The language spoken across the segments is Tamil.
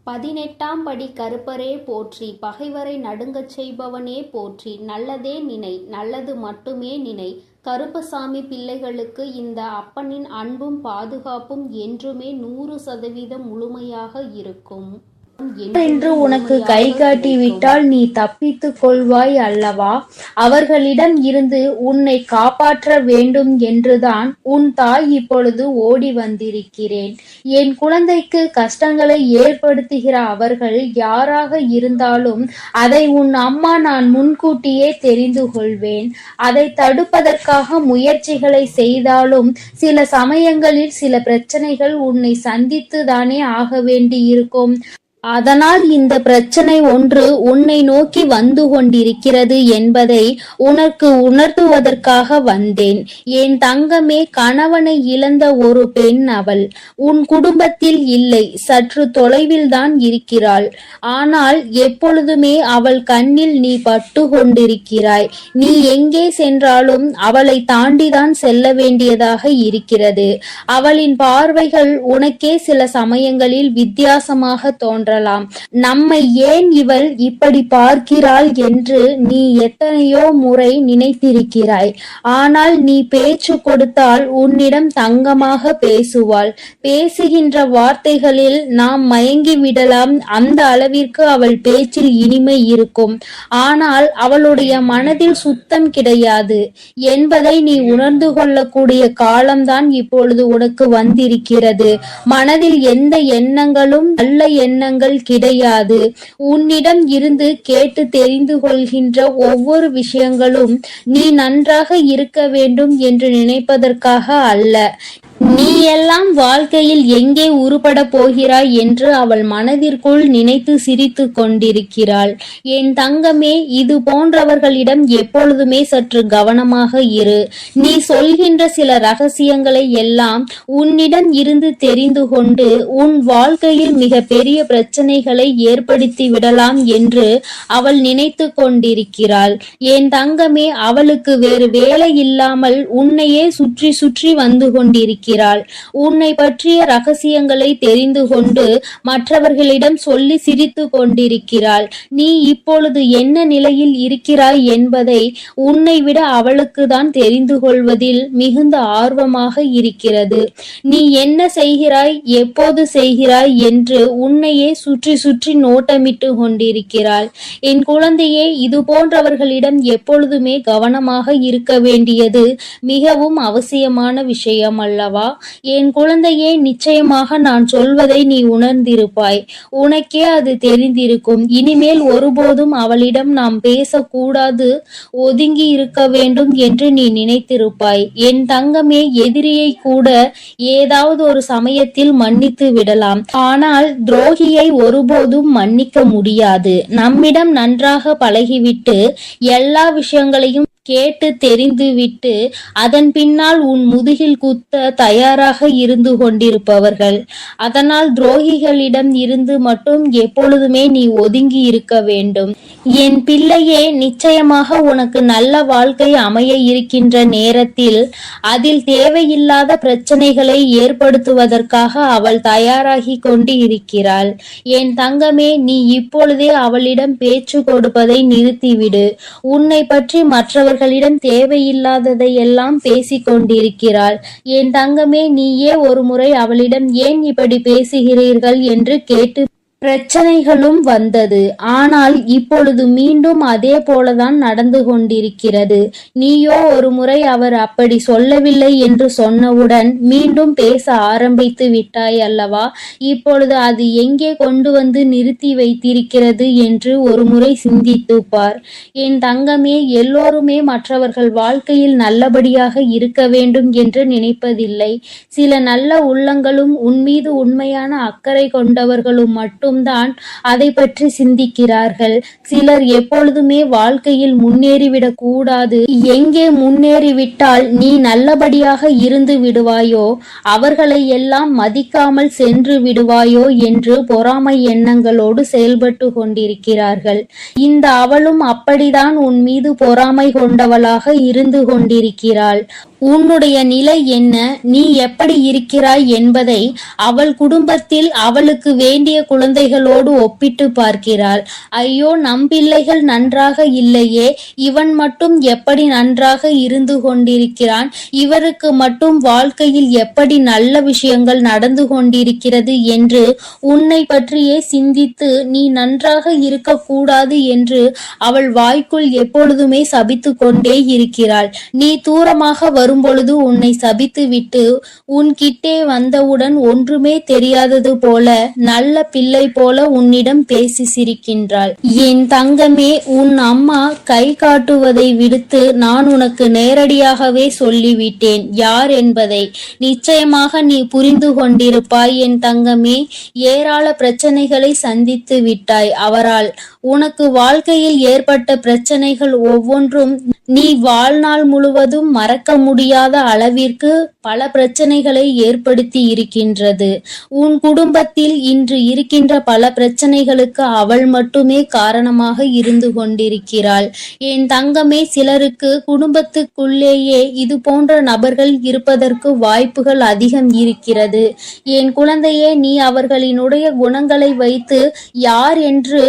18ஆம் படி கருப்பரே போற்றி, பகைவரை நடுங்கச் செய்பவனே போற்றி, நல்லதே நினை, நல்லது மட்டுமே நினை. கருப்பசாமி பிள்ளைகளுக்கு இந்த அப்பனின் அன்பும் பாதுகாப்பும் என்றுமே 100% முழுமையாக இருக்கும். என்று உனக்கு கை காட்டிவிட்டால் நீ தப்பித்துக் கொள்வாய் அல்லவா? அவர்களிடம் இருந்து உன்னை காப்பாற்ற வேண்டும் என்றுதான் உன் தாய் இப்பொழுது ஓடி வந்திருக்கிறேன். என் குழந்தைக்கு கஷ்டங்களை ஏற்படுத்துகிற அவர்கள் யாராக இருந்தாலும் அதை உன் அம்மா நான் முன்கூட்டியே தெரிந்து கொள்வேன். அதை தடுப்பதற்காக முயற்சிகளை செய்தாலும் சில சமயங்களில் சில பிரச்சனைகள் உன்னை சந்தித்து தானே ஆக வேண்டியிருக்கும். அதனால் இந்த பிரச்சனை ஒன்று உன்னை நோக்கி வந்து கொண்டிருக்கிறது என்பதை உனக்கு உணர்த்துவதற்காக வந்தேன். என் தங்கமே, கணவனை இழந்த ஒரு பெண் அவள். உன் குடும்பத்தில் இல்லை, சற்று தொலைவில் தான் இருக்கிறாள். ஆனால் எப்பொழுதுமே அவள் கண்ணில் நீ பட்டு கொண்டிருக்கிறாய். நீ எங்கே சென்றாலும் அவளை தாண்டிதான் செல்ல வேண்டியதாக இருக்கிறது. அவளின் பார்வைகள் உனக்கே சில சமயங்களில் வித்தியாசமாக தோன்றலாம். நம்மை ஏன் இவள் இப்படி பார்க்கிறாள் என்று நீ எத்தனையோ முறை நினைத்திருக்கிறாய். ஆனால் நீ பேச்சு கொடுத்தால் உன்னிடம் தங்கமாக பேசுவாள். பேசுகின்ற வார்த்தைகளில் நாம் மயங்கி விடலாம். அந்த அளவிற்கு அவள் பேச்சில் இனிமை இருக்கும். ஆனால் அவளுடைய மனதில் சுத்தம் கிடையாது என்பதை நீ உணர்ந்து கொள்ளக்கூடிய காலம்தான் இப்பொழுது உனக்கு வந்திருக்கிறது. மனதில் எந்த எண்ணங்களும் நல்ல எண்ணங்கள் கிடையாது. உன்னிடம் இருந்து கேட்டு தெரிந்து கொள்கின்ற ஒவ்வொரு விஷயங்களும் நீ நன்றாக இருக்க வேண்டும் என்று நினைப்பதற்காக அல்ல. நீ எல்லாம் வாழ்க்கையில் எங்கே உருப்பட போகிறாய் என்று அவள் மனதிற்குள் நினைத்து சிரித்து கொண்டிருக்கிறாள். என் தங்கமே, இது போன்றவர்களிடம் எப்பொழுதுமே சற்று கவனமாக இரு. நீ சொல்கின்ற சில ரகசியங்களை எல்லாம் உன்னிடம் இருந்து தெரிந்து கொண்டு உன் வாழ்க்கையில் மிக பெரிய பிரச்சனைகளை ஏற்படுத்தி விடலாம் என்று அவள் நினைத்து கொண்டிருக்கிறாள். என் தங்கமே, அவளுக்கு வேறு வேலை இல்லாமல் உன்னையே சுற்றி சுற்றி வந்து கொண்டிருக்கிறாள். உன்னை பற்றிய ரகசியங்களை தெரிந்து கொண்டு மற்றவர்களிடம் சொல்லி சிரித்து கொண்டிருக்கிறாள். நீ இப்பொழுது என்ன நிலையில் இருக்கிறாய் என்பதை உன்னை விட அவளுக்கு தான் தெரிந்து கொள்வதில் மிகுந்த ஆர்வமாக இருக்கிறது. நீ என்ன செய்கிறாய், எப்போது செய்கிறாய் என்று உன்னையே சுற்றி சுற்றி நோட்டமிட்டு கொண்டிருக்கிறாள். என் குழந்தையே, இது போன்றவர்களிடம் எப்பொழுதுமே கவனமாக இருக்க வேண்டியது மிகவும் அவசியமான விஷயம் அல்லவா? என் குழந்தையே, நிச்சயமாக நான் சொல்வதை நீ உணர்ந்திருப்பாய். உனக்கே அது தெரிந்திருக்கும். இனிமேல் ஒருபோதும் அவளிடம் நாம் பேசக்கூடாது, ஒதுங்கி இருக்க வேண்டும் என்று நீ நினைத்திருப்பாய். என் தங்கமே, எதிரியை கூட ஏதாவது ஒரு சமயத்தில் மன்னித்து விடலாம். ஆனால் துரோகியை ஒருபோதும் மன்னிக்க முடியாது. நம்மிடம் நன்றாக பழகிவிட்டு எல்லா விஷயங்களையும் கேட்டு தெரிந்துவிட்டு அதன் பின்னால் உன் முதுகில் குத்த தயாராக இருந்து கொண்டிருப்பவர்கள். அதனால் துரோகிகளிடம் இருந்து மட்டும் எப்பொழுதுமே நீ ஒதுங்கி இருக்க வேண்டும். என் பிள்ளையே, நிச்சயமாக உனக்கு நல்ல வாழ்க்கை அமைய இருக்கின்ற நேரத்தில் அதில் தேவையில்லாத பிரச்சனைகளை ஏற்படுத்துவதற்காக அவள் தயாராகி கொண்டு இருக்கிறாள். என் தங்கமே, நீ இப்பொழுதே அவளிடம் பேச்சு கொடுப்பதை நிறுத்திவிடு. உன்னை பற்றி மற்றவர்களிடம் தேவையில்லாததை எல்லாம் பேசிக் கொண்டிருக்கிறாள். என் தங்கமே, நீயே ஒரு முறை அவளிடம் ஏன் இப்படி பேசுகிறீர்கள் என்று கேட்டு பிரச்சனைகளும் வந்தது. ஆனால் இப்பொழுது மீண்டும் அதே போலதான் நடந்து கொண்டிருக்கிறது. நீயோ ஒரு முறை அவர் அப்படி சொல்லவில்லை என்று சொன்னவுடன் மீண்டும் பேச ஆரம்பித்து விட்டாய் அல்லவா? இப்பொழுது அது எங்கே கொண்டு வந்து நிறுத்தி வைத்திருக்கிறது என்று ஒரு முறை சிந்தித்து பார். என் தங்கமே, எல்லோருமே மற்றவர்கள் வாழ்க்கையில் நல்லபடியாக இருக்க வேண்டும் என்று நினைப்பதில்லை. சில நல்ல உள்ளங்களும் உன்மீது உண்மையான அக்கறை கொண்டவர்களும் மட்டும் தான் அதை பற்றி சிந்திக்கிறார்கள். சிலர் எப்பொழுதுமே வாழ்க்கையில் முன்னேறிவிடக் கூடாது, எங்கே முன்னேறிவிட்டால் நீ நல்லபடியாக இருந்து விடுவாயோ அவர்களை எல்லாம் மதிக்காமல் சென்று விடுவாயோ என்று பொறாமை எண்ணங்களோடு செயல்பட்டு கொண்டிருக்கிறார்கள். இந்த அவளும் அப்படிதான் உன் மீது பொறாமை கொண்டவளாக இருந்து கொண்டிருக்கிறாள். உன்னுடைய நிலை என்ன, நீ எப்படி இருக்கிறாய் என்பதை அவள் குடும்பத்தில் அவளுக்கு வேண்டிய குழந்தைகளோடு ஒப்பிட்டு பார்க்கிறாள். ஐயோ, நம் பிள்ளைகள் நன்றாக இல்லையே, இவன் மட்டும் எப்படி நன்றாக இருந்து கொண்டிருக்கிறான், இவருக்கு மட்டும் வாழ்க்கையில் எப்படி நல்ல விஷயங்கள் நடந்து கொண்டிருக்கிறது என்று உன்னை பற்றியே சிந்தித்து நீ நன்றாக இருக்கக்கூடாது என்று அவள் வாய்க்குள் எப்பொழுதுமே சபித்து கொண்டே இருக்கிறாள். நீ தூரமாக வரும்பொழுது உன்னை சபித்து விட்டு உன்கிட்டே வந்தவுடன் ஒன்றுமே தெரியாதது போல நல்ல பிள்ளை போல உன்னிடம் பேசி சிரிக்கின்றாள். என் தங்கமே, உன் அம்மா கை காட்டுவதை விடுத்து நான் உனக்கு நேரடியாகவே சொல்லிவிட்டேன் யார் என்பதை. நிச்சயமாக நீ புரிந்து கொண்டிருப்பாய் என் தங்கமே. ஏராள பிரச்சனைகளை சந்தித்து விட்டாய் அவரால். உனக்கு வாழ்க்கையில் ஏற்பட்ட பிரச்சனைகள் ஒவ்வொன்றும் நீ வாழ்நாள் முழுவதும் மறக்க முடியாத அளவிற்கு பல பிரச்சனைகளை ஏற்படுத்தி இருக்கின்றது. உன் குடும்பத்தில் இன்று இருக்கின்ற பல பிரச்சனைகளுக்கு அவள் மட்டுமே காரணமாக இருந்து கொண்டிருக்கிறாள். என் தங்கமே, சிலருக்கு குடும்பத்துக்குள்ளேயே இது போன்ற நபர்கள் இருப்பதற்கு வாய்ப்புகள் அதிகம் இருக்கிறது. என் குழந்தையே, நீ அவர்களினுடைய குணங்களை வைத்து யார் என்று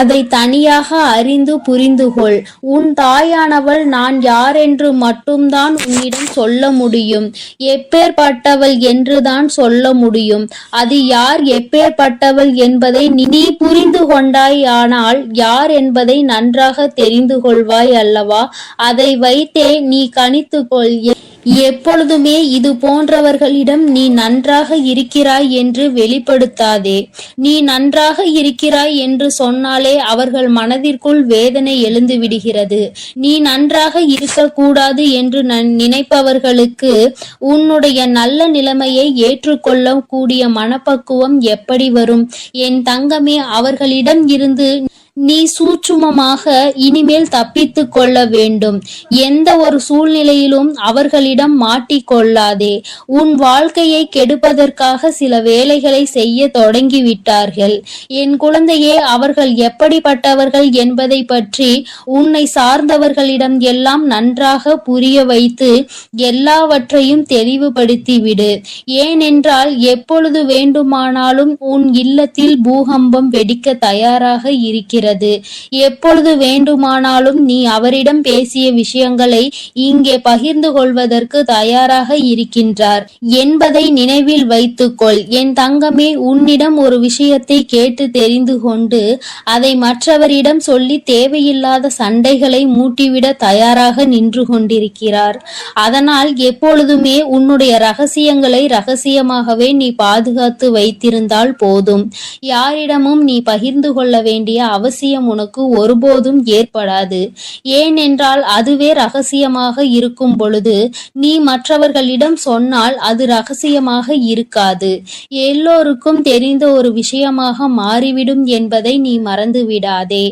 அதை தனியாக அறிந்து புரிந்து கொள். உன் தாயானவள் நான் யாரென்று மட்டும்தான் உன்னிடம் சொல்ல முடியும். எப்பேற்பட்டவள் என்றுதான் சொல்ல முடியும். அது யார், எப்பேற்பட்டவள் என்பதை நீ புரிந்து கொண்டாயானால் யார் என்பதை நன்றாக தெரிந்து கொள்வாய் அல்லவா? அதை வைத்தே நீ கணித்துக்கொள். எப்பொழுதுமே இது போன்றவர்களிடம் நீ நன்றாக இருக்கிறாய் என்று வெளிப்படுத்தாதே. நீ நன்றாக இருக்கிறாய் என்று சொன்னாலே அவர்கள் மனதிற்குள் வேதனை எழுந்து விடுகிறது. நீ நன்றாக இருக்கக்கூடாது என்று நினைப்பவர்களுக்கு உன்னுடைய நல்ல நிலைமையை ஏற்றுக்கொள்ள கூடிய மனப்பக்குவம் எப்படி வரும்? என் தங்கமே, அவர்களிடம் இருந்து நீ சூட்சுமமாக இனிமேல் தப்பித்து கொள்ள வேண்டும். எந்த ஒரு சூழ்நிலையிலும் அவர்களிடம் மாட்டிக்கொள்ளாதே. உன் வாழ்க்கையை கெடுப்பதற்காக சில வேலைகளை செய்ய தொடங்கிவிட்டார்கள். என் குழந்தையே, அவர்கள் எப்படிப்பட்டவர்கள் என்பதை பற்றி உன்னை சார்ந்தவர்களிடம் எல்லாம் நன்றாக புரிய வைத்து எல்லாவற்றையும் தெளிவுபடுத்தி விடு. ஏனென்றால் எப்பொழுது வேண்டுமானாலும் உன் இல்லத்தில் பூகம்பம் வெடிக்க தயாராக இருக்கிறது. எப்பொழுது வேண்டுமானாலும் நீ அவரிடம் பேசிய விஷயங்களை இங்கே பகிர்ந்து கொள்வதற்கு தயாராக இருக்கின்றார் என்பதை நினைவில் வைத்துக்கொள். என் தங்கமே, உன்னிடம் ஒரு விஷயத்தை கேட்டு தெரிந்து கொண்டு அதை மற்றவரிடம் சொல்லி தேவையில்லாத சண்டைகளை மூட்டிவிட தயாராக நின்று கொண்டிருக்கிறார். அதனால் எப்பொழுதுமே உன்னுடைய ரகசியங்களை ரகசியமாகவே நீ பாதுகாத்து வைத்திருந்தால் போதும். யாரிடமும் நீ பகிர்ந்து கொள்ள வேண்டிய அவசியம் உனக்கு ஒருபோதும் ஏற்படாது. ஏனென்றால் அதுவே ரகசியமாக இருக்கும் பொழுது நீ மற்றவர்களிடம் சொன்னால் அது ரகசியமாக இருக்காது, எல்லோருக்கும் தெரிந்த ஒரு விஷயமாக மாறிவிடும் என்பதை நீ மறந்து விடாதே.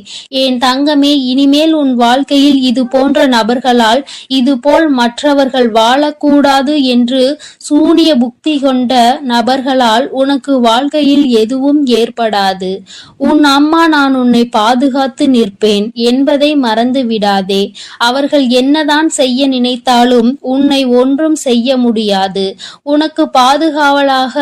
என் தங்கமே, இனிமேல் உன் வாழ்க்கையில் இது போன்ற நபர்களால் இதுபோல் மற்றவர்கள் வாழக்கூடாது என்று சூனிய புக்தி கொண்ட நபர்களால் உனக்கு வாழ்க்கையில் எதுவும் ஏற்படாது. உன் அம்மா நான் உன்னை பாதுகாத்து நிற்பேன் என்பதை மறந்து விடாதே. அவர்கள் என்னதான் செய்ய நினைத்தாலும் உன்னை ஒன்றும் செய்ய முடியாது. உனக்கு பாதுகாவலாக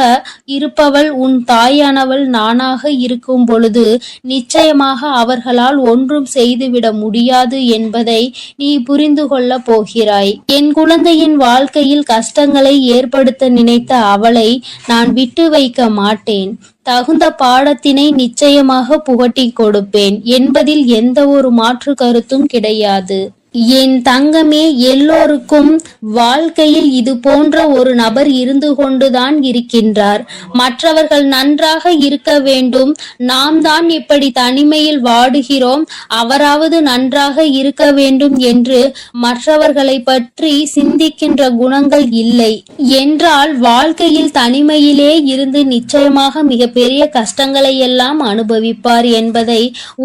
இருப்பவள் உன் தாயானவள் நானாக இருக்கும் பொழுது நிச்சயமாக அவர்களால் ஒன்றும் செய்துவிட முடியாது என்பதை நீ புரிந்து கொள்ள போகிறாய். என் குழந்தையின் வாழ்க்கையில் கஷ்டங்களை ஏற்படுத்த நினைத்த அவளை நான் விட்டு வைக்க மாட்டேன். தகுந்த பாடத்தினை நிச்சயமாக புகட்டிக் கொடுப்பேன் என்பதில் எந்த ஒரு மாற்று கருத்தும் கிடையாது. என் தங்கமே, எல்லோருக்கும் வாழ்க்கையில் இது போன்ற ஒரு நபர் இருந்து கொண்டுதான் இருக்கின்றார். மற்றவர்கள் நன்றாக இருக்க வேண்டும், நாம் தான் இப்படி தனிமையில் வாடுகிறோம், அவராவது நன்றாக இருக்க வேண்டும் என்று மற்றவர்களை பற்றி சிந்திக்கின்ற குணங்கள் இல்லை என்றால் வாழ்க்கையில் தனிமையிலே இருந்து நிச்சயமாக மிகப்பெரிய கஷ்டங்களை எல்லாம் அனுபவிப்பார் என்பதை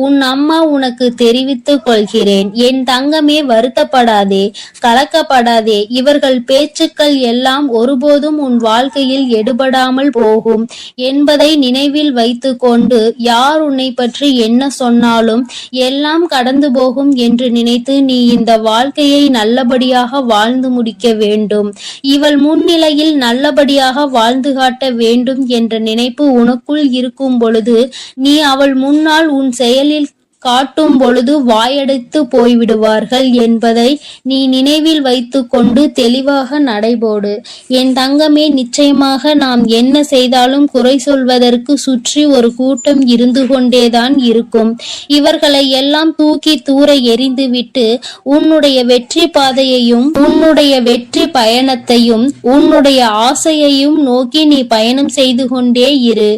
உன் அம்மா உனக்கு தெரிவித்துக் கொள்கிறேன். என் தங்கமே, எதற்குமே வருத்தப்படாதே, கலக்கப்படாதே. இவர்கள் பேச்சுக்கள் எல்லாம் ஒருபோதும் உன் வாழ்க்கையில் எடுபடாமல் போகும் என்பதை நினைவில் வைத்து கொண்டு யார் உன்னை பற்றி என்ன சொன்னாலும் எல்லாம் கடந்து போகும் என்று நினைத்து நீ இந்த வாழ்க்கையை நல்லபடியாக வாழ்ந்து முடிக்க வேண்டும். இவள் முன்னிலையில் நல்லபடியாக வாழ்ந்து காட்ட வேண்டும் என்ற நினைப்பு உனக்குள் இருக்கும் பொழுது நீ அவள் முன்னால் உன் செயலில் காட்டும் பொழுது வாயடைத்து போய்விடுவார்கள் என்பதை நீ நினைவில் வைத்து கொண்டு தெளிவாக நடைபோடு. என் தங்கமே, நிச்சயமாக நாம் என்ன செய்தாலும் குறை சொல்வதற்கு சுற்றி ஒரு கூட்டம் இருந்து கொண்டேதான் இருக்கும். இவர்களை எல்லாம் தூக்கி தூர எறிந்துவிட்டு உன்னுடைய வெற்றி பாதையையும் உன்னுடைய வெற்றி பயணத்தையும் உன்னுடைய ஆசையையும் நோக்கி நீ பயணம் செய்து கொண்டே இரு.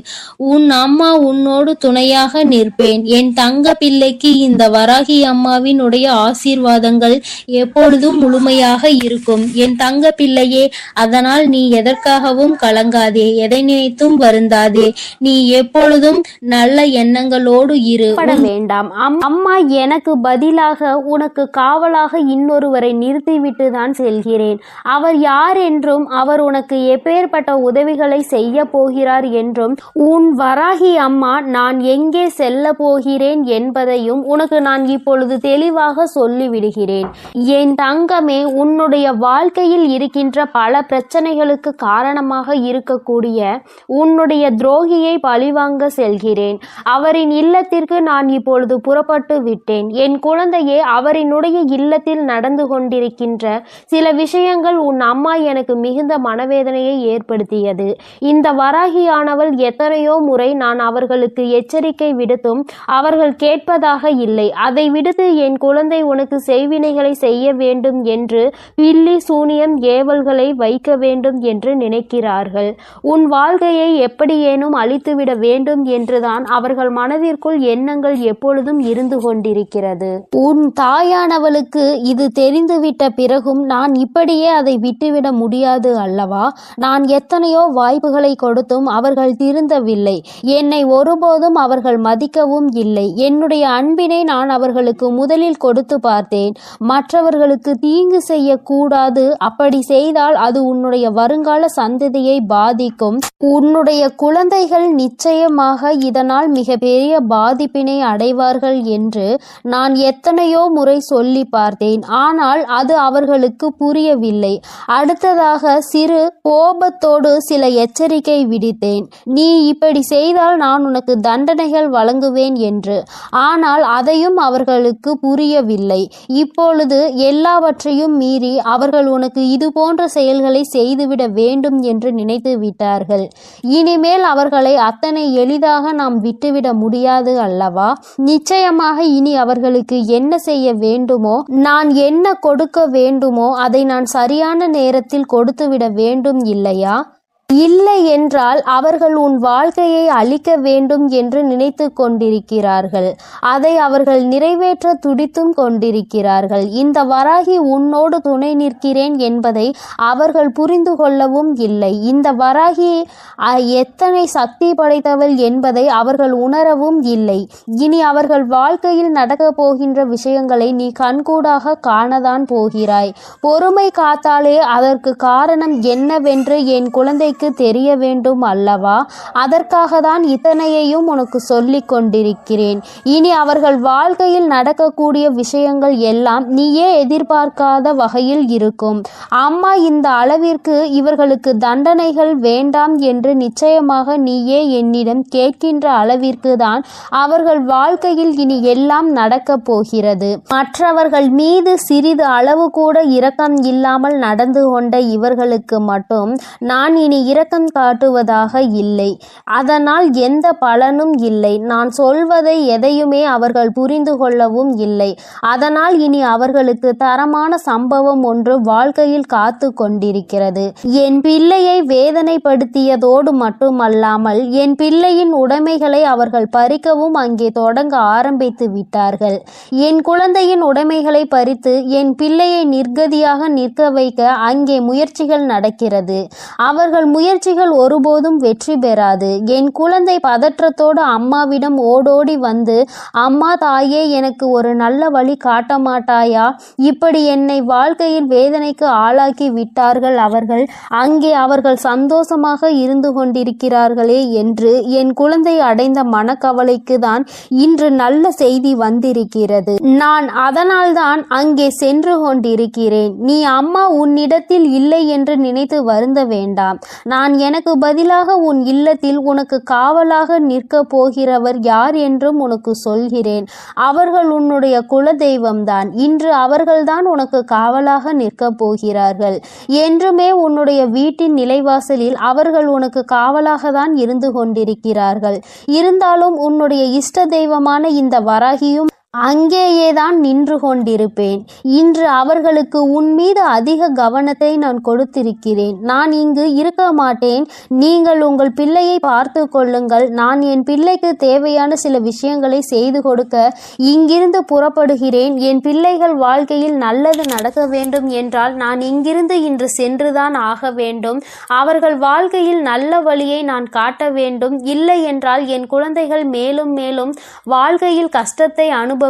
உன் அம்மா உன்னோடு துணையாக நிற்பேன். என் தங்க பிள்ளைக்கு இந்த வராகி அம்மாவினுடைய ஆசீர்வாதங்கள் எப்பொழுதும் முழுமையாக இருக்கும் என் தங்க பிள்ளையே. அதனால் நீ எதற்காகவும் கலங்காதே, எதை நினைத்தும் வருந்தாதே. நீ எப்பொழுதும் நல்ல எண்ணங்களோடு இரு. வேண்டாம். அம்மா எனக்கு பதிலாக உனக்கு காவலாக இன்னொருவரை நிறுத்திவிட்டு தான் செல்கிறேன். அவர் யார் என்றும் அவர் உனக்கு எப்பேற்பட்ட உதவிகளை செய்ய போகிறார் என்றும் உன் வராகி அம்மா நான் எங்கே செல்ல போகிறேன் என்பதையும் உனக்கு நான் இப்பொழுது தெளிவாக சொல்லிவிடுகிறேன். என் தங்கமே, உன்னுடைய வாழ்க்கையில் இருக்கின்ற பல பிரச்சனைகளுக்கு காரணமாக இருக்கக்கூடிய உன்னுடைய துரோகியை பழிவாங்க செல்கிறேன். அவரின் இல்லத்திற்கு நான் இப்பொழுது புறப்பட்டு விட்டேன். என் குழந்தையே, அவரினுடைய இல்லத்தில் நடந்து கொண்டிருக்கின்ற சில விஷயங்கள் உன் அம்மா எனக்கு மிகுந்த மனவேதனையை ஏற்படுத்தியது. இந்த வராகியானவள் எத்தனையோ முறை நான் அவர்களுக்கு எச்சரிக்கை விடுத்தும் அவர்கள் கேட்பதாக இல்லை. அதை விடுத்து என் குழந்தை உனக்கு செய்வினைகளை செய்ய வேண்டும் என்று பில்லி சூனியம் ஏவல்களை வைக்க வேண்டும் என்று நினைக்கிறார்கள். உன் வாழ்க்கையை எப்படியேனும் அழித்துவிட வேண்டும் என்றுதான் அவர்கள் மனதிற்குள் எண்ணங்கள் எப்பொழுதும் இருந்து கொண்டிருக்கிறது. உன் தாயானவளுக்கு இது தெரிந்துவிட்ட பிறகும் நான் இப்படியே அதை விட்டுவிட முடியாது அல்லவா? நான் எத்தனையோ வாய்ப்புகளை கொடுத்தும் அவர்கள் திருந்தவில்லை. என்னை ஒருபோதும் அவர்கள் மதிக்கவும் இல்லை. என்னுடைய அன்பினை நான் அவர்களுக்கு முதலில் கொடுத்து பார்த்தேன். மற்றவர்களுக்கு தீங்கு செய்யக்கூடாது, அப்படி செய்தால் அது உன்னுடைய வருங்கால சந்ததியை பாதிக்கும். உன்னுடைய குழந்தைகள் நிச்சயமாக இதனால் மிகப்பெரிய பாதிப்பினை அடைவார்கள் என்று நான் எத்தனையோ முறை சொல்லி பார்த்தேன். ஆனால் அது அவர்களுக்கு புரியவில்லை. அடுத்ததாக சிறு கோபத்தோடு சில எச்சரிக்கை விடுத்தேன். நீ இப்படி செய்தால் நான் உனக்கு தண்டனைகள் வழங்குவேன் என்று. ஆனால் அதையும் அவர்களுக்கு புரியவில்லை. இப்பொழுது எல்லாவற்றையும் மீறி அவர்கள் உனக்கு இது போன்ற செயல்களை செய்துவிட வேண்டும் என்று நினைத்து விட்டார்கள். இனிமேல் அவர்களை அத்தனை எளிதாக நாம் விட்டுவிட முடியாது அல்லவா? நிச்சயமாக இனி அவர்களுக்கு என்ன செய்ய வேண்டுமோ, நான் என்ன கொடுக்க வேண்டுமோ அதை நான் சரியான நேரத்தில் கொடுத்துவிட வேண்டும் இல்லையா? இல்லை என்றால் அவர்கள் உன் வாழ்க்கையை அழிக்க வேண்டும் என்று நினைத்து கொண்டிருக்கிறார்கள். அதை அவர்கள் நிறைவேற்ற துடித்தும் கொண்டிருக்கிறார்கள். இந்த வராகி உன்னோடு துணை நிற்கிறேன் என்பதை அவர்கள் புரிந்து கொள்ளவும் இல்லை. இந்த வராகி எத்தனை சக்தி படைத்தவள் என்பதை அவர்கள் உணரவும் இல்லை. இனி அவர்கள் வாழ்க்கையில் நடக்க போகின்ற விஷயங்களை நீ கண்கூடாக காணதான் போகிறாய். பொறுமை காத்தாலே அதற்கு காரணம் என்னவென்று என் குழந்தை தெரிய வேண்டும் அல்லவா? அதற்காக தான் இத்தனையையும் உனக்கு சொல்லிக் கொண்டிருக்கிறேன். இனி அவர்கள் வாழ்க்கையில் நடக்கக்கூடிய விஷயங்கள் எல்லாம் நீயே எதிர்பார்க்காத வகையில் இருக்கும். அம்மா இந்த அளவிற்கு இவர்களுக்கு தண்டனைகள் வேண்டாம் என்று நிச்சயமாக நீயே என்னிடம் கேட்கின்ற அளவிற்கு தான் அவர்கள் வாழ்க்கையில் இனி எல்லாம் நடக்கப் போகிறது. மற்றவர்கள் மீது சிறிது அளவு கூட இரக்கம் இல்லாமல் நடந்து கொண்ட இவர்களுக்கு மட்டும் நான் இனி இரக்கம் காட்டுவதாக இல்லை. அதனால் எந்த பலனும் இல்லை. நான் சொல்வதை எதையுமே அவர்கள் புரிந்து கொள்ளவும் இல்லை. அதனால் இனி அவர்களுக்கு தரமான சம்பவம் ஒன்று வாழ்க்கையில் காத்து கொண்டிருக்கிறது. என் பிள்ளையை வேதனைப்படுத்தியதோடு மட்டுமல்லாமல் என் பிள்ளையின் உடைமைகளை அவர்கள் பறிக்கவும் அங்கே தொடங்க ஆரம்பித்து விட்டார்கள். என் குழந்தையின் உடைமைகளை பறித்து என் பிள்ளையை நிர்கதியாக நிற்க வைக்க அங்கே முயற்சிகள் நடக்கிறது. அவர்கள் முயற்சிகள் ஒருபோதும் வெற்றி பெறாது. என் குழந்தை பதற்றத்தோடு அம்மாவிடம் ஓடோடி வந்து, அம்மா தாயே, எனக்கு ஒரு நல்ல வழி காட்ட மாட்டாயா? இப்படி என்னை வாழ்க்கையில் வேதனைக்கு ஆளாக்கி விட்டார்கள் அவர்கள். அங்கே அவர்கள் சந்தோஷமாக இருந்து கொண்டிருக்கிறார்களே என்று என் குழந்தை அடைந்த மனக்கவலைக்கு தான் இன்று நல்ல செய்தி வந்திருக்கிறது. நான் அதனால்தான் அங்கே சென்று கொண்டிருக்கிறேன். நீ அம்மா உன்னிடத்தில் இல்லை என்று நினைத்து வருந்த வேண்டாம். நான் எனக்கு பதிலாக உன் இல்லத்தில் உனக்கு காவலாக நிற்க போகிறவர் யார் என்றும் உனக்கு சொல்கிறேன். அவர்கள் உன்னுடைய குல தெய்வம்தான். இன்று அவர்கள்தான் உனக்கு காவலாக நிற்க போகிறார்கள். என்றுமே உன்னுடைய வீட்டின் நிலைவாசலில் அவர்கள் உனக்கு காவலாக தான் இருந்து கொண்டிருக்கிறார்கள். இருந்தாலும் உன்னுடைய இஷ்ட தெய்வமான இந்த வராகியும் அங்கேயேதான் நின்று கொண்டிருப்பேன். இன்று அவர்களுக்கு உன் மீது அதிக கவனத்தை நான் கொடுத்திருக்கிறேன். நான் இங்கு இருக்க மாட்டேன். நீங்கள் உங்கள் பிள்ளையை பார்த்து கொள்ளுங்கள். நான் என் பிள்ளைக்கு தேவையான சில விஷயங்களை செய்து கொடுக்க இங்கிருந்து புறப்படுகிறேன். என் பிள்ளைகள் வாழ்க்கையில் நல்லது நடக்க வேண்டும் என்றால் நான் இங்கிருந்து இன்று சென்றுதான் ஆக வேண்டும். அவர்கள் வாழ்க்கையில் நல்ல வழியை நான் காட்ட வேண்டும். இல்லை என்றால் என் குழந்தைகள் மேலும் மேலும் வாழ்க்கையில் கஷ்டத்தை அனுபவிப்பார்கள்.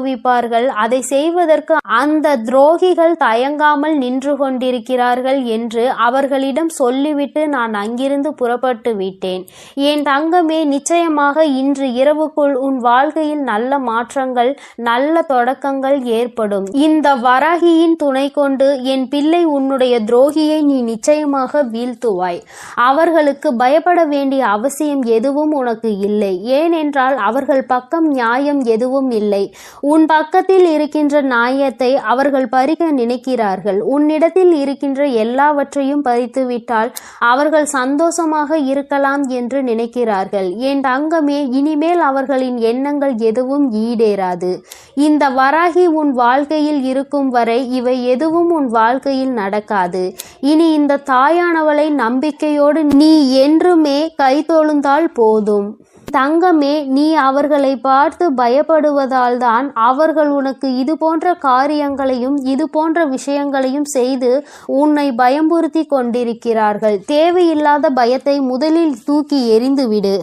அதை செய்வதற்கு அந்த துரோகிகள் தயங்காமல் நின்று கொண்டிருக்கிறார்கள் என்று அவர்களிடம் சொல்லிவிட்டு நான் அங்கிருந்து புறப்பட்டு விட்டேன். என் தங்கமே, நிச்சயமாக இன்று இரவுக்குள் உன் வாழ்க்கையில் நல்ல மாற்றங்கள், நல்ல தொடக்கங்கள் ஏற்படும். இந்த வராகியின் துணை கொண்டு என் பிள்ளை உன்னுடைய துரோகியை நீ நிச்சயமாக வீழ்த்துவாய். அவர்களுக்கு பயப்பட வேண்டிய அவசியம் எதுவும் உனக்கு இல்லை. ஏனென்றால் அவர்கள் பக்கம் நியாயம் எதுவும் இல்லை. உன் பக்கத்தில் இருக்கின்ற நியாயத்தை அவர்கள் பறிக்க நினைக்கிறார்கள். உன்னிடத்தில் இருக்கின்ற எல்லாவற்றையும் பறித்துவிட்டால் அவர்கள் சந்தோஷமாக இருக்கலாம் என்று நினைக்கிறார்கள். என் தங்கமே, இனிமேல் அவர்களின் எண்ணங்கள் எதுவும் ஈடேறாது. இந்த வராகி உன் வாழ்க்கையில் இருக்கும் வரை இவை எதுவும் உன் வாழ்க்கையில் நடக்காது. இனி இந்த தாயானவளை நம்பிக்கையோடு நீ என்றுமே கைதொழுந்தால் போதும். தங்கமே, நீ அவர்களை பார்த்து பயப்படுவதால் தான் அவர்கள் உனக்கு இது போன்ற காரியங்களையும் இது போன்ற விஷயங்களையும் செய்து உன்னை பயம்புறுத்தி கொண்டிருக்கிறார்கள். தேவையில்லாத பயத்தை முதலில் தூக்கி எறிந்துவிடு.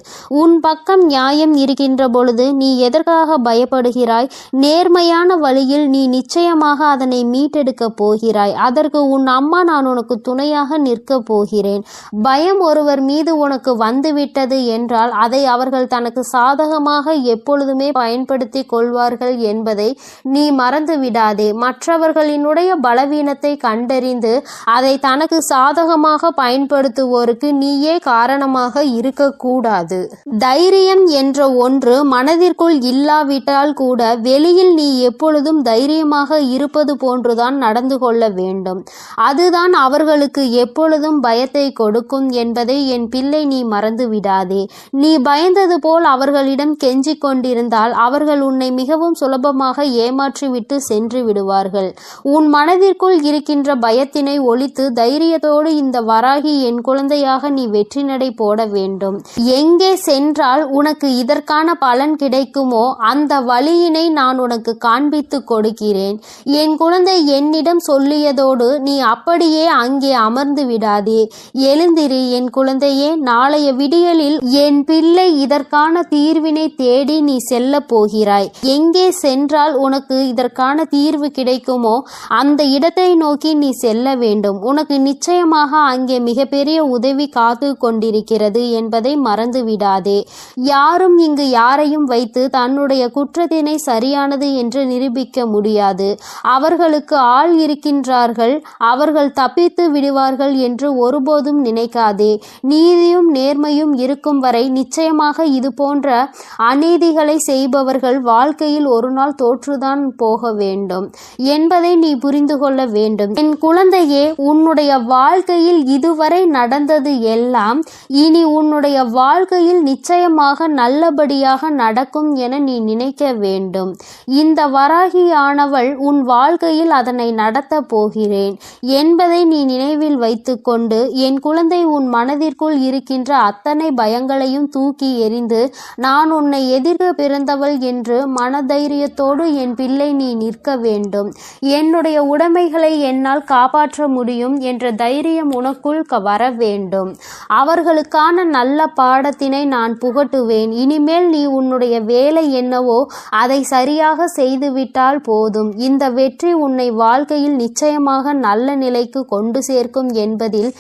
உன் பக்கம் நியாயம் இருக்கின்ற பொழுது நீ எதற்காக பயப்படுகிறாய்? நேர்மையான வழியில் நீ நிச்சயமாக அதனை மீட்டெடுக்க போகிறாய். அதற்கு உன் அம்மா நான் உனக்கு துணையாக நிற்க போகிறேன். பயம் ஒருவர் மீது உனக்கு வந்துவிட்டது என்றால் அதை அவர்கள் தனக்கு சாதகமாக எப்பொழுதுமே பயன்படுத்தி கொள்வார்கள் என்பதை நீ மறந்து விடாதே. மற்றவர்களினுடைய பலவீனத்தை கண்டறிந்து அதை தனக்கு சாதகமாக பயன்படுத்துவோருக்கு நீயே காரணமாக இருக்கக்கூடாது. தைரியம் என்ற ஒன்று மனதிற்குள் இல்லாவிட்டால் கூட வெளியில் நீ எப்பொழுதும் தைரியமாக இருப்பது போன்றுதான் நடந்து கொள்ள வேண்டும். அதுதான் அவர்களுக்கு எப்பொழுதும் பயத்தை கொடுக்கும் என்பதை என் பிள்ளை நீ மறந்து விடாதே. நீ பயந்தது போல் அவர்களிடம் கெஞ்சிக் கொண்டிருந்தால் அவர்கள் உன்னை மிகவும் சுலபமாக ஏமாற்றிவிட்டு சென்று விடுவார்கள். உன் மனதிற்குள் இருக்கின்ற பயத்தினை ஒழித்து தைரியத்தோடு இந்த வராகி என் குழந்தையாக நீ வெற்றி நடை போட வேண்டும். எங்கே சென்றால் உனக்கு இதற்கான பலன் கிடைக்குமோ அந்த வழியினை நான் உனக்கு காண்பித்து கொடுக்கிறேன். என் குழந்தை என்னிடம் சொல்லியதோடு நீ அப்படியே அங்கே அமர்ந்து விடாதே. எழுந்திரு என் குழந்தையே. நாளைய விடியலில் என் பிள்ளை இதற்கான தீர்வினை தேடி நீ செல்ல போகிறாய். எங்கே சென்றால் உனக்கு இதற்கான தீர்வு கிடைக்குமோ அந்த இடத்தை நோக்கி நீ செல்ல வேண்டும். உனக்கு நிச்சயமாக அங்கே மிகப்பெரிய உதவி காத்து கொண்டிருக்கிறது என்பதை மறந்து விடாதே. யாரும் இங்கு யாரையும் வைத்து தன்னுடைய குற்றத்தினை சரியானது என்று நிரூபிக்க முடியாது. அவர்களுக்கு ஆள் இருக்கின்றார்கள். அவர்கள் தப்பித்து விடுவார்கள் என்று ஒருபோதும் நினைக்காதே. நீதியும் நேர்மையும் இருக்கும் வரை நிச்சயமாக இது போன்ற அநீதிகளை செய்பவர்கள் வாழ்க்கையில் ஒரு நாள் தோற்றுதான் போக வேண்டும் என்பதை நீ புரிந்து கொள்ள வேண்டும். என் குழந்தையே, உன்னுடைய வாழ்க்கையில் இதுவரை நடந்தது எல்லாம் இனி உன்னுடைய வாழ்க்கையில் நிச்சயமாக நல்லபடியாக நடக்கும் என நீ நினைக்க வேண்டும். இந்த வராகியானவள் உன் வாழ்க்கையில் அதனை நடத்த போகிறேன் என்பதை நீ நினைவில் வைத்துக்கொண்டு என் குழந்தை உன் மனதிற்குள் இருக்கின்ற அத்தனை பயங்களையும் தூக்கி தெரிந்து நான் உன்னை எதிர்க்க பிறந்தவள் என்று மனதைரியத்தோடு என் பிள்ளை நீ நிற்க வேண்டும். என்னுடைய உடைமைகளை என்னால் காப்பாற்ற முடியும் என்ற தைரியம் உனக்குள் வர வேண்டும். அவர்களுக்கான நல்ல பாடத்தினை நான் புகட்டுவேன். இனிமேல் நீ உன்னுடைய வேலை என்னவோ அதை சரியாக செய்துவிட்டால் போதும். இந்த வெற்றி உன்னை வாழ்க்கையில் நிச்சயமாக நல்ல நிலைக்கு கொண்டு சேர்க்கும் என்பதில்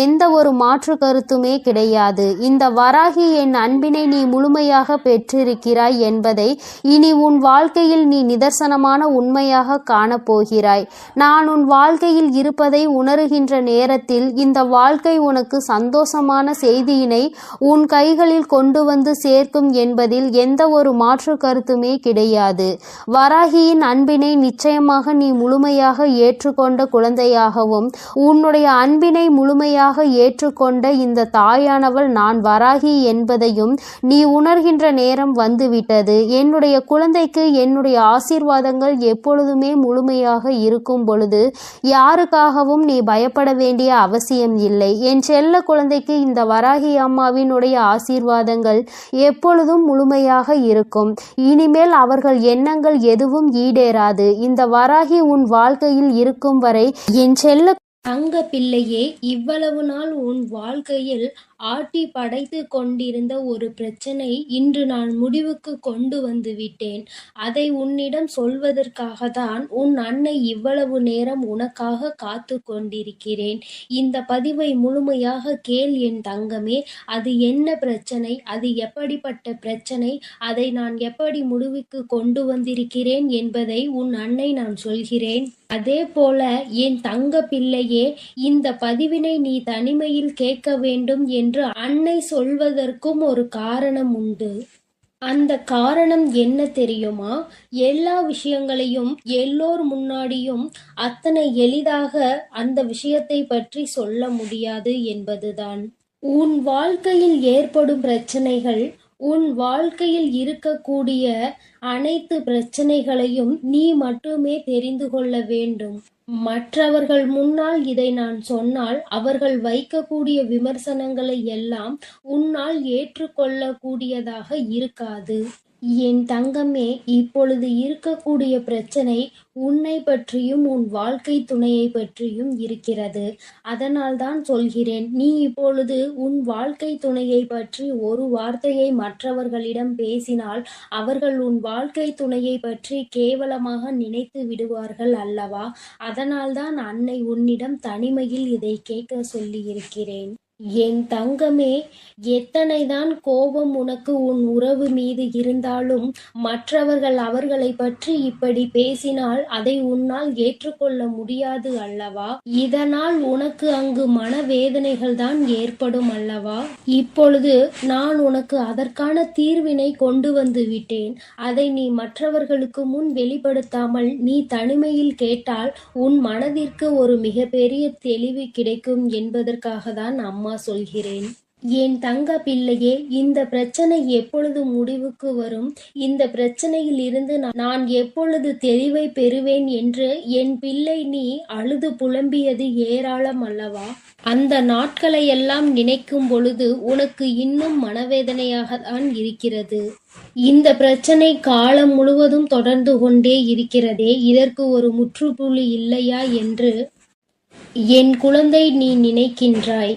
எந்த ஒரு மாற்று கருத்துமே கிடையாது. இந்த வராகி என் அன்பினை நீ முழுமையாக பெற்றிருக்கிறாய் என்பதை இனி உன் வாழ்க்கையில் நீ நிதர்சனமான உண்மையாக காணப்போகிறாய். நான் உன் வாழ்க்கையில் இருப்பதை உணர்கின்ற நேரத்தில் இந்த வாழ்க்கை உனக்கு சந்தோஷமான செய்தியினை உன் கைகளில் கொண்டு வந்து சேர்க்கும் என்பதில் எந்த ஒரு மாற்று கருத்துமே கிடையாது. வராகியின் அன்பினை நிச்சயமாக நீ முழுமையாக ஏற்றுக்கொண்ட குழந்தையாகவும் உன்னுடைய அன்பினை முழுமையாக ஏற்றுக்கொண்ட இந்த தாயானவள் நான் வராகி என்பதையும் நீ உணர்கின்ற நேரம் வந்துவிட்டது. என்னுடைய குழந்தைக்கு என்னுடைய ஆசீர்வாதங்கள் எப்பொழுதுமே முழுமையாக இருக்கும் பொழுது யாருக்காகவும் நீ பயப்பட வேண்டிய அவசியம் இல்லை. என் செல்ல குழந்தைக்கு இந்த வராகி அம்மாவினுடைய ஆசீர்வாதங்கள் எப்பொழுதும் முழுமையாக இருக்கும். இனிமேல் அவர்கள் எண்ணங்கள் எதுவும் ஈடேறாது. இந்த வராகி உன் வாழ்க்கையில் இருக்கும் வரை என் செல்ல தங்க பிள்ளையே, இவ்வளவு நாள் உன் வாழ்க்கையில் ஆட்டி படைத்து கொண்டிருந்த ஒரு பிரச்சனை இன்று நான் முடிவுக்கு கொண்டு வந்து விட்டேன். அதை உன்னிடம் சொல்வதற்காக தான் உன் அன்னை இவ்வளவு நேரம் உனக்காக காத்து கொண்டிருக்கிறேன். இந்த பதிவை முழுமையாக கேள் என் தங்கமே. அது என்ன பிரச்சனை, அது எப்படிப்பட்ட பிரச்சனை, அதை நான் எப்படி முடிவுக்கு கொண்டு வந்திருக்கிறேன் என்பதை உன் அன்னை நான் சொல்கிறேன். அதே போல என் தங்க பிள்ளையே, இந்த பதிவினை நீ தனிமையில் கேட்க வேண்டும் என்று அன்னை சொல்வதற்கும் ஒரு காரணம் உண்டு. அந்த காரணம் என்ன தெரியுமா? எல்லா விஷயங்களையும் எல்லோர் முன்னாடியும் அத்தனை எளிதாக அந்த விஷயத்தை பற்றி சொல்ல முடியாது என்பதுதான். உன் வாழ்க்கையில் ஏற்படும் பிரச்சனைகள், உன் வாழ்க்கையில் இருக்கக்கூடிய அனைத்து பிரச்சனைகளையும் நீ மட்டுமே தெரிந்து கொள்ள வேண்டும். மற்றவர்கள் முன்னால் இதை நான் சொன்னால் அவர்கள் வைக்கக்கூடிய விமர்சனங்களை எல்லாம் உன்னால் ஏற்றுக்கொள்ளக்கூடியதாக இருக்காது. என் தங்கமே, இப்பொழுது இருக்கக்கூடிய பிரச்சனை உன்னை பற்றியும் உன் வாழ்க்கை துணையை பற்றியும் இருக்கிறது. அதனால் தான் சொல்கிறேன், நீ இப்பொழுது உன் வாழ்க்கை துணையை பற்றி ஒரு வார்த்தையை மற்றவர்களிடம் பேசினால் அவர்கள் உன் வாழ்க்கை துணையை பற்றி கேவலமாக நினைத்து விடுவார்கள் அல்லவா? அதனால்தான் அன்னை உன்னிடம் தனிமையில் இதை கேட்க சொல்லியிருக்கிறேன். என் தங்கமே, எத்தனைதான் கோபம் உனக்கு உன் உறவு மீது இருந்தாலும் மற்றவர்கள் அவர்களை பற்றி இப்படி பேசினால் அதை உன்னால் ஏற்றுக்கொள்ள முடியாது அல்லவா? இதனால் உனக்கு அங்கு மனவேதனைகள் தான் ஏற்படும் அல்லவா? இப்பொழுது நான் உனக்கு அதற்கான தீர்வினை கொண்டு வந்து விட்டேன். அதை நீ மற்றவர்களுக்கு முன் வெளிப்படுத்தாமல் நீ தனிமையில் கேட்டால் உன் மனதிற்கு ஒரு மிகப்பெரிய தெளிவு கிடைக்கும் என்பதற்காக தான் அம்மா சொல்கிறேன். என் தங்க பிள்ளையே, இந்த பிரச்சனை எப்பொழுது முடிவுக்கு வரும், இந்த பிரச்சனையில் இருந்து நான் எப்பொழுது தெளிவை பெறுவேன் என்று என் பிள்ளை நீ அழுது புலம்பியது ஏராளம் அல்லவா? அந்த நாட்களை எல்லாம் நினைக்கும் பொழுது உனக்கு இன்னும் மனவேதனையாக தான் இருக்கிறது. இந்த பிரச்சனை காலம் முழுவதும் தொடர்ந்து கொண்டே இருக்கிறதே, இதற்கு ஒரு முற்றுப்புள்ளி இல்லையா என்று என் குழந்தை நீ நினைக்கின்றாய்.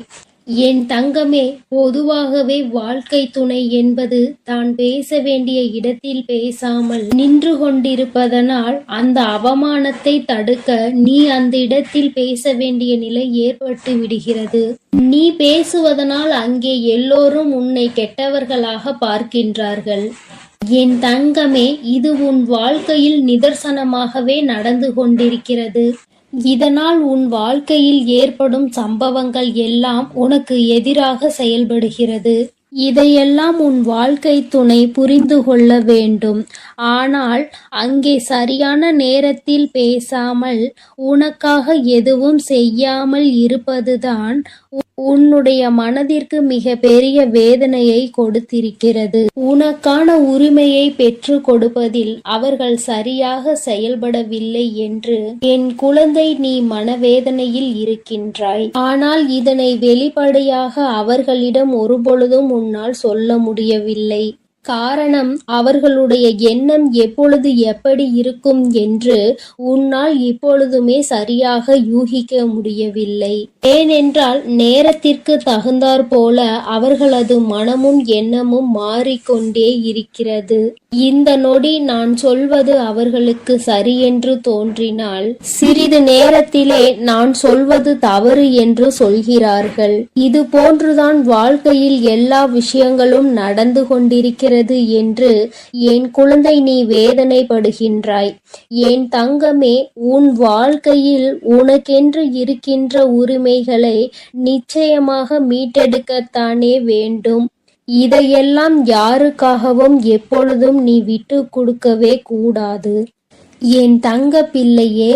என் தங்கமே, பொதுவாகவே வாழ்க்கை துணை என்பது தான் பேச வேண்டிய இடத்தில் பேசாமல் நின்று கொண்டிருப்பதனால் அந்த அவமானத்தை தடுக்க நீ அந்த இடத்தில் பேச வேண்டிய நிலை ஏற்பட்டு விடுகிறது. நீ பேசுவதனால் அங்கே எல்லோரும் உன்னை கெட்டவர்களாக பார்க்கின்றார்கள். என் தங்கமே, இது உன் வாழ்க்கையில் நிதர்சனமாகவே நடந்து கொண்டிருக்கிறது. இதனால் உன் வாழ்க்கையில் ஏற்படும் சம்பவங்கள் எல்லாம் உனக்கு எதிராக செயல்படுகிறது. இதையெல்லாம் உன் வாழ்க்கை துணை புரிந்து கொள்ள வேண்டும். ஆனால் அங்கே சரியான நேரத்தில் பேசாமல் உனக்காக எதுவும் செய்யாமல் இருப்பதுதான் உன்னுடைய மனதிற்கு மிக பெரிய வேதனையை கொடுத்திருக்கிறது. உனக்கான உரிமையை பெற்று கொடுப்பதில் அவர்கள் சரியாக செயல்படவில்லை என்று என் குழந்தை நீ மனவேதனையில் இருக்கின்றாய். ஆனால் இதனை வெளிப்படையாக அவர்களிடம் ஒருபொழுதும் உன்னால் சொல்ல முடியவில்லை. காரணம், அவர்களுடைய எண்ணம் எப்பொழுது எப்படி இருக்கும் என்று உன்னால் இப்பொழுதுமே சரியாக யூகிக்க முடியவில்லை. ஏனென்றால் நேரத்திற்கு தகுந்தாற் போல அவர்களது மனமும் எண்ணமும் மாறிக்கொண்டே இருக்கிறது. இந்த நொடி நான் சொல்வது அவர்களுக்கு சரியென்று தோன்றினால் சிறிது நேரத்திலே நான் சொல்வது தவறு என்று சொல்கிறார்கள். இது போன்றுதான் வாழ்க்கையில் எல்லா விஷயங்களும் நடந்து கொண்டிருக்கிறது என்று என் குழந்தை நீ வேதனைப்படுகின்றாய். என் தங்கமே, உன் வாழ்க்கையில் உனக்கென்று இருக்கின்ற உரிமைகளை நிச்சயமாக மீட்டெடுக்கத்தானே வேண்டும். இதையெல்லாம் யாருக்காகவும் எப்பொழுதும் நீ விட்டு கொடுக்கவே கூடாது. என் தங்க பிள்ளையே,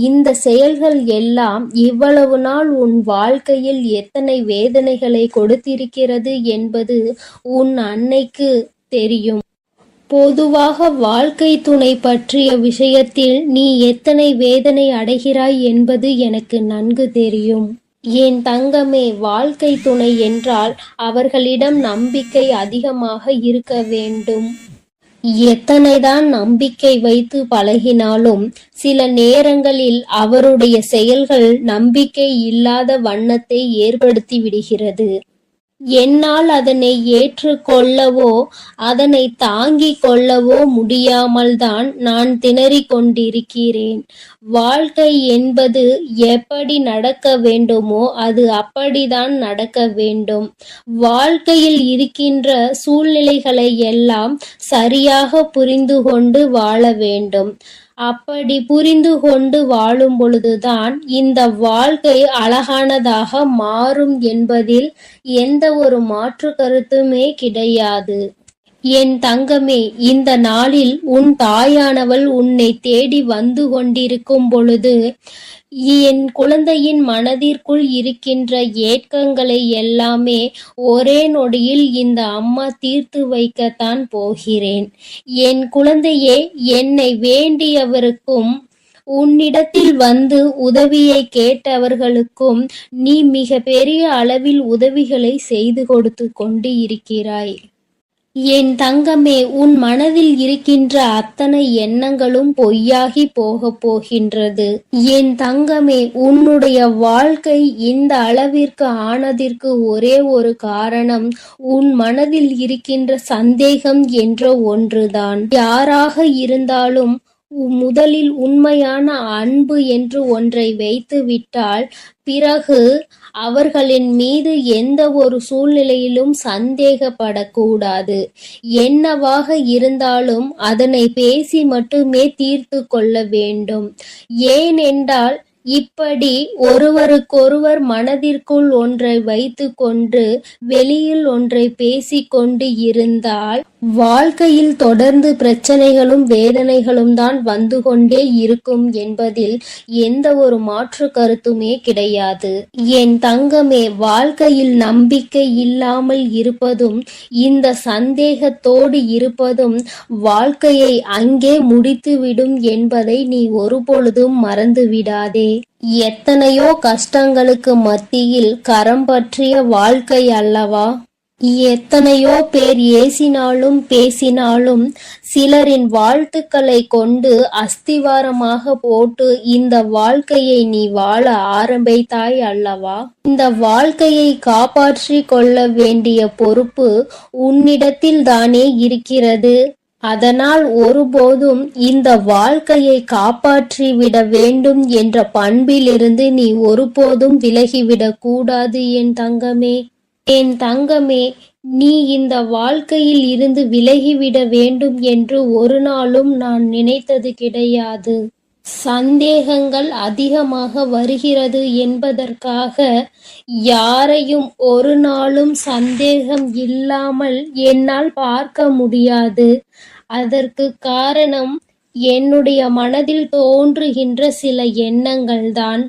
இந்த செயல்கள் எல்லாம் இவ்வளவு நாள் உன் வாழ்க்கையில் எத்தனை வேதனைகளை கொடுத்திருக்கிறது என்பது உன் அன்னைக்கு தெரியும். பொதுவாக வாழ்க்கை துணை பற்றிய விஷயத்தில் நீ எத்தனை வேதனை அடைகிறாய் என்பது எனக்கு நன்கு தெரியும். என் தங்கமே, வாழ்க்கை துணை என்றால் அவர்களிடம் நம்பிக்கை அதிகமாக இருக்க வேண்டும். எத்தனைதான் நம்பிக்கை வைத்து பழகினாலும் சில நேரங்களில் அவருடைய செயல்கள் நம்பிக்கை இல்லாத வண்ணத்தை ஏற்படுத்தி விடுகிறது. என்னால் அதனை ஏற்றுக்கொள்ளவோ அதனை தாங்கிக் கொள்ளவோ முடியாமல்தான் நான் திணறிக் கொண்டிருக்கிறேன். வாழ்க்கை என்பது எப்படி நடக்க வேண்டுமோ அது அப்படிதான் நடக்க வேண்டும். வாழ்க்கையில் இருக்கின்ற சூழ்நிலைகளை எல்லாம் சரியாக புரிந்து கொண்டு வாழ வேண்டும். அப்படி புரிந்து கொண்டு வாழும் பொழுதுதான் இந்த வாழ்க்கை அழகானதாக மாறும் என்பதில் எந்த ஒரு மாற்று கருத்துமே கிடையாது. என் தங்கமே, இந்த நாளில் உன் தாயானவள் உன்னை தேடி வந்து கொண்டிருக்கும் பொழுது என் குழந்தையின் மனதிற்குள் இருக்கின்ற ஏக்கங்களை எல்லாமே ஒரே நொடியில் இந்த அம்மா தீர்த்து வைக்கத்தான் போகிறேன். என் குழந்தையே, என்னை வேண்டியவருக்கும் உன்னிடத்தில் வந்து உதவியை கேட்டவர்களுக்கும் நீ மிக பெரிய அளவில் உதவிகளை செய்து கொடுத்து கொண்டு இருக்கிறாய். என் தங்கமே, உன் மனதில் இருக்கின்ற அத்தனை எண்ணங்களும் பொய்யாகி போகின்றது. என் தங்கமே, உன்னுடைய வாழ்க்கை இந்த அளவிற்கு ஆனதற்கு ஒரே ஒரு காரணம் உன் மனதில் இருக்கின்ற சந்தேகம் என்ற ஒன்றுதான். யாராக இருந்தாலும் முதலில் உண்மையான அன்பு என்று ஒன்றை வைத்து விட்டால் பிறகு அவர்களின் மீது எந்த ஒரு சூழ்நிலையிலும் சந்தேகப்படக்கூடாது. என்னவாக இருந்தாலும் அதனை பேசி மட்டுமே தீர்த்து கொள்ள வேண்டும். ஏனென்றால் இப்படி ஒருவருக்கொருவர் மனதிற்குள் ஒன்றை வைத்து கொண்டு வெளியில் ஒன்றை பேசிக்கொண்டு இருந்தால் வாழ்க்கையில் தொடர்ந்து பிரச்சனைகளும் வேதனைகளும் தான் வந்து கொண்டே இருக்கும் என்பதில் எந்த ஒரு மாற்று கருத்துமே கிடையாது. என் தங்கமே, வாழ்க்கையில் நம்பிக்கை இல்லாமல் இருப்பதும் இந்த சந்தேகத்தோடு இருப்பதும் வாழ்க்கையை அங்கே முடித்துவிடும் என்பதை நீ ஒருபொழுதும் மறந்து விடாதே. எத்தனையோ கஷ்டங்களுக்கு மத்தியில் கரம் பற்றிய வாழ்க்கை அல்லவா? எத்தனையோ பேர் ஏசினாலும் பேசினாலும் சிலரின் வாழ்த்துக்களை கொண்டு அஸ்திவாரமாக போட்டு இந்த வாழ்க்கையை நீ வாழ ஆரம்பித்தாய் அல்லவா? இந்த வாழ்க்கையை காப்பாற்றி கொள்ள வேண்டிய பொறுப்பு உன்னிடத்தில் தானே இருக்கிறது. அதனால் ஒருபோதும் இந்த வாழ்க்கையை காப்பாற்றி விட வேண்டும் என்ற பண்பிலிருந்து நீ ஒருபோதும் விலகிவிடக் கூடாது என் தங்கமே. என் தங்கமே, நீ இந்த வாழ்க்கையில் இருந்து விலகிவிட வேண்டும் என்று ஒரு நாளும் நான் நினைத்தது கிடையாது. சந்தேகங்கள் அதிகமாக வருகிறது என்பதற்காக யாரையும் ஒரு நாளும் சந்தேகம் இல்லாமல் என்னால் பார்க்க முடியாது. அதற்கு காரணம் என்னுடைய மனதில் தோன்றுகின்ற சில எண்ணங்கள்தான்.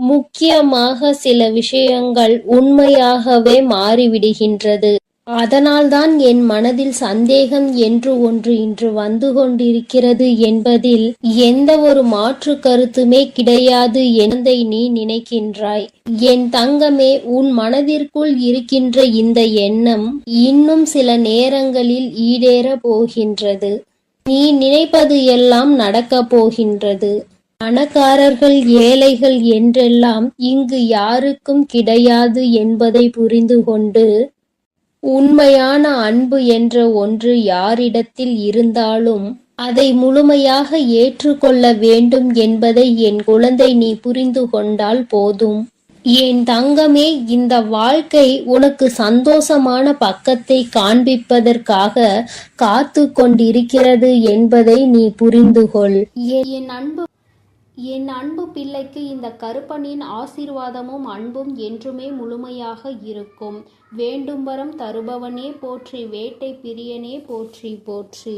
முக்கியமாக சில விஷயங்கள் உண்மையாகவே மாறிவிடுகின்றது. அதனால்தான் என் மனதில் சந்தேகம் என்று ஒன்று இன்று வந்து கொண்டிருக்கிறது என்பதில் எந்த ஒரு மாற்று கருத்துமே கிடையாது என்பதை நீ நினைக்கின்றாய். என் தங்கமே, உன் மனதிற்குள் இருக்கின்ற இந்த எண்ணம் இன்னும் சில நேரங்களில் ஈடேற போகின்றது. நீ நினைப்பது எல்லாம் நடக்கப் போகின்றது. பணக்காரர்கள் ஏழைகள் என்றெல்லாம் இங்கு யாருக்கும் கிடையாது என்பதை புரிந்து கொண்டு, உண்மையான அன்பு என்ற ஒன்று யாரிடத்தில் இருந்தாலும் அதை முழுமையாக ஏற்றுக்கொள்ள வேண்டும் என்பதை என் குழந்தை நீ புரிந்து கொண்டால் போதும். என் தங்கமே, இந்த வாழ்க்கை உனக்கு சந்தோஷமான பக்கத்தை காண்பிப்பதற்காக காத்து கொண்டிருக்கிறது என்பதை நீ புரிந்து கொள். என் அன்பு பிள்ளைக்கு இந்த கருப்பனின் ஆசீர்வாதமும் அன்பும் என்றுமே முழுமையாக இருக்கும். வேண்டும் வரம் தருபவனே போற்றி, வேட்டை பிரியனே போற்றி போற்றி.